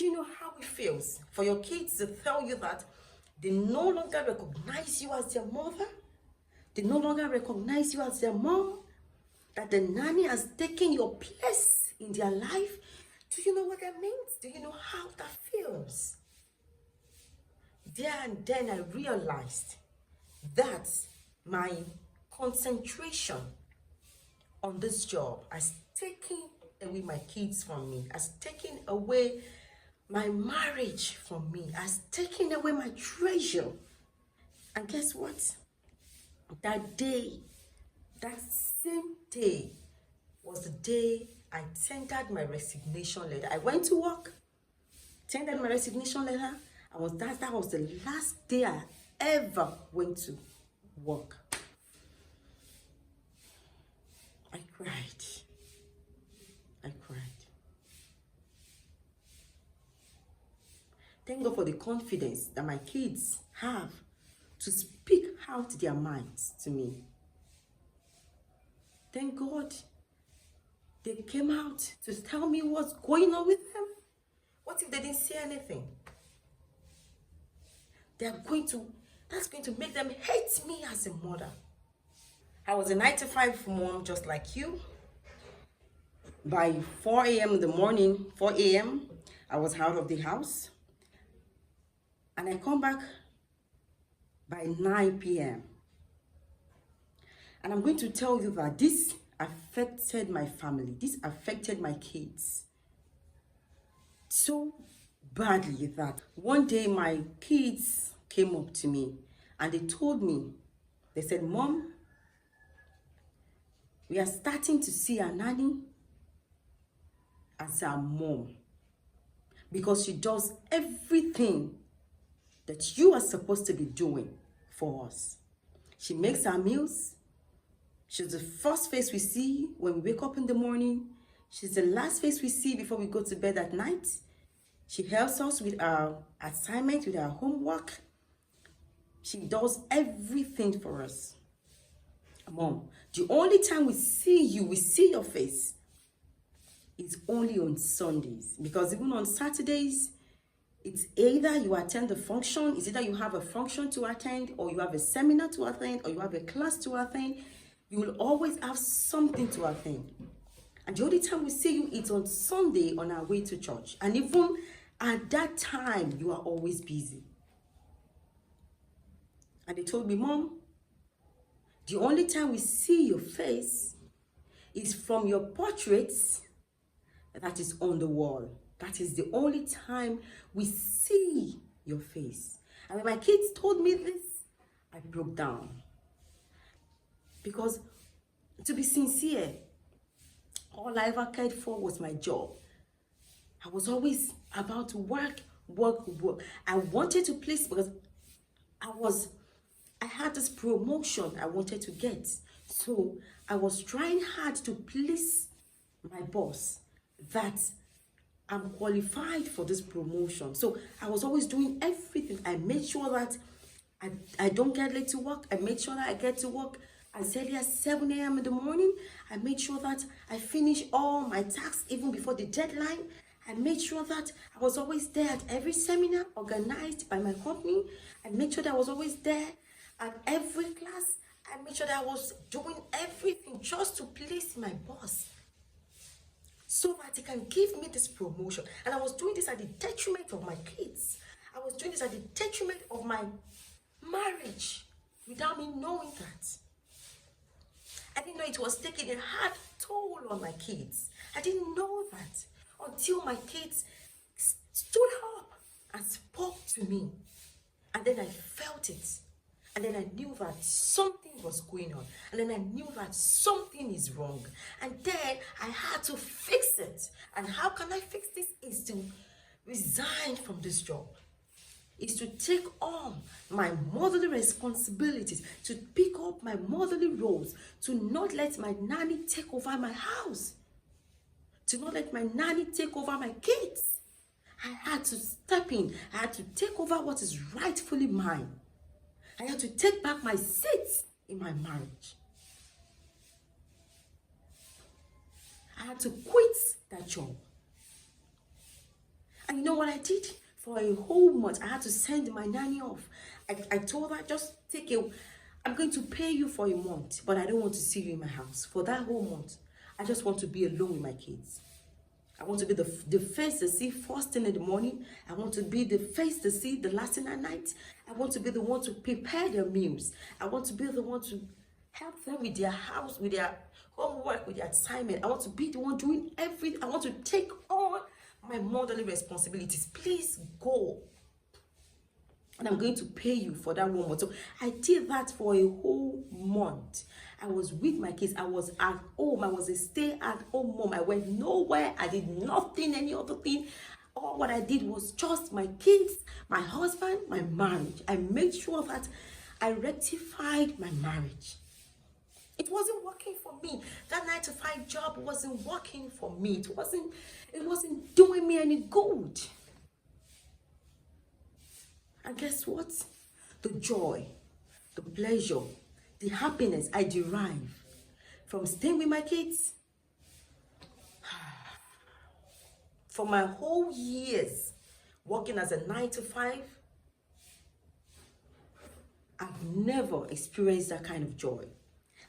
Do you know how it feels for your kids to tell you that they no longer recognize you as their mother? They no longer recognize you as their mom? That the nanny has taken your place in their life? Do you know what that means? Do you know how that feels? There and then I realized that my concentration on this job has taken away my kids from me, has taken away my marriage from me, has taken away my treasure. And guess what? That day, that same day, was the day I tendered my resignation letter. I went to work, tendered my resignation letter, and that was the last day I ever went to work. I cried. I cried. Thank God for the confidence that my kids have to speak out their minds to me. Thank God they came out to tell me what's going on with them. What if they didn't say anything? That's going to make them hate me as a mother. I was a 9-to-5 mom just like you. By 4 a.m. in the morning, 4 a.m., I was out of the house. And I come back by 9 p.m. And I'm going to tell you that this affected my family. This affected my kids so badly that one day my kids came up to me and they told me, they said, "Mom, we are starting to see our nanny as our mom because she does everything that you are supposed to be doing for us. She makes our meals. She's the first face we see when we wake up in the morning. She's the last face we see before we go to bed at night. She helps us with our assignment, with our homework. She does everything for us. Mom, the only time we see you, we see your face, is only on Sundays. Because even on Saturdays, it's either you attend the function, it's either you have a function to attend, or you have a seminar to attend, or you have a class to attend. You will always have something to attend. And the only time we see you is on Sunday on our way to church. And even at that time, you are always busy. And they told me, "Mom, the only time we see your face is from your portraits that is on the wall. That is the only time we see your face." And when my kids told me this, I broke down. Because to be sincere, all I ever cared for was my job. I was always about to work. I wanted to please because I had this promotion I wanted to get. So I was trying hard to please my boss that I'm qualified for this promotion. So I was always doing everything. I made sure that I don't get late to work. I made sure that I get to work as early as 7 a.m. in the morning. I made sure that I finish all my tasks even before the deadline. I made sure that I was always there at every seminar organized by my company. I made sure that I was always there at every class. I made sure that I was doing everything just to please my boss, so that he can give me this promotion. And I was doing this at the detriment of my kids. I was doing this at the detriment of my marriage without me knowing that. I didn't know it was taking a hard toll on my kids. I didn't know that until my kids stood up and spoke to me. And then I felt it. And then I knew that something was going on. And then I knew that something is wrong. And then I had to fix it. And how can I fix this? Is to resign from this job. Is to take on my motherly responsibilities, to pick up my motherly roles, to not let my nanny take over my house, to not let my nanny take over my kids. I had to step in. I had to take over what is rightfully mine. I had to take back my seat in my marriage. I had to quit that job. And you know what I did? For a whole month, I had to send my nanny off. I told her, just take a, I'm going to pay you for a month, but I don't want to see you in my house. For that whole month, I just want to be alone with my kids. I want to be the face to see first thing in the morning. I want to be the face to see the last thing at night. I want to be the one to prepare their meals. I want to be the one to help them with their house, with their homework, with their assignment. I want to be the one doing everything. I want to take on my motherly responsibilities. Please go. And I'm going to pay you for that 1 month. So I did that for a whole month. I was with my kids. I was at home. I was a stay-at-home mom. I went nowhere. I did nothing, any other thing. All what I did was just my kids, my husband, my marriage. I made sure that I rectified my marriage. It wasn't working for me. That 9-to-5 job wasn't working for me. It wasn't doing me any good. And guess what? The joy, the pleasure, the happiness I derive from staying with my kids, for my whole years working as a 9-to-5, I've never experienced that kind of joy.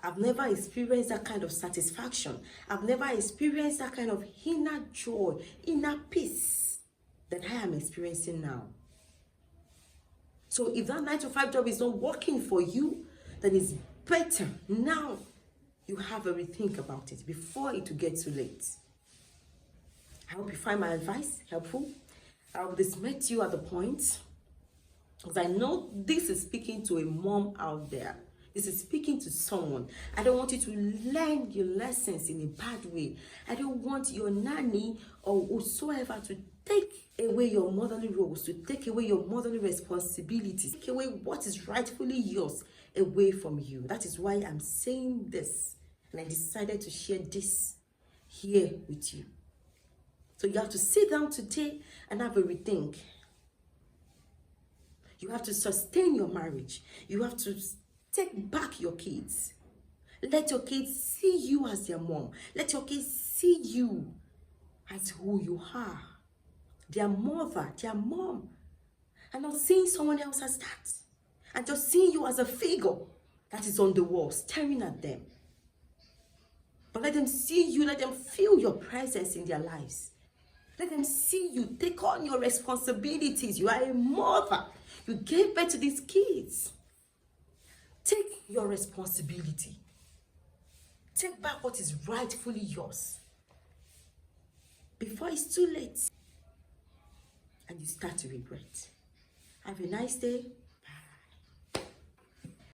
I've never experienced that kind of satisfaction. I've never experienced that kind of inner joy, inner peace that I am experiencing now. So if that 9-to-5 job is not working for you, then it's better now you have a rethink about it before it will get too late. I hope you find my advice helpful. I hope this met you at the point, because I know this is speaking to a mom out there. This is speaking to someone. I don't want you to learn your lessons in a bad way. I don't want your nanny or whosoever to take away your motherly roles, to take away your motherly responsibilities, take away what is rightfully yours away from you. That is why I'm saying this. And I decided to share this here with you. So you have to sit down today and have a rethink. You have to sustain your marriage. You have to take back your kids. Let your kids see you as their mom. Let your kids see you as who you are. Their mother, their mom. And not seeing someone else as that. And just seeing you as a figure that is on the wall, staring at them. But let them see you, let them feel your presence in their lives. Let them see you take on your responsibilities. You are a mother. You gave birth to these kids. Take your responsibility. Take back what is rightfully yours before it's too late and you start to regret. Have a nice day.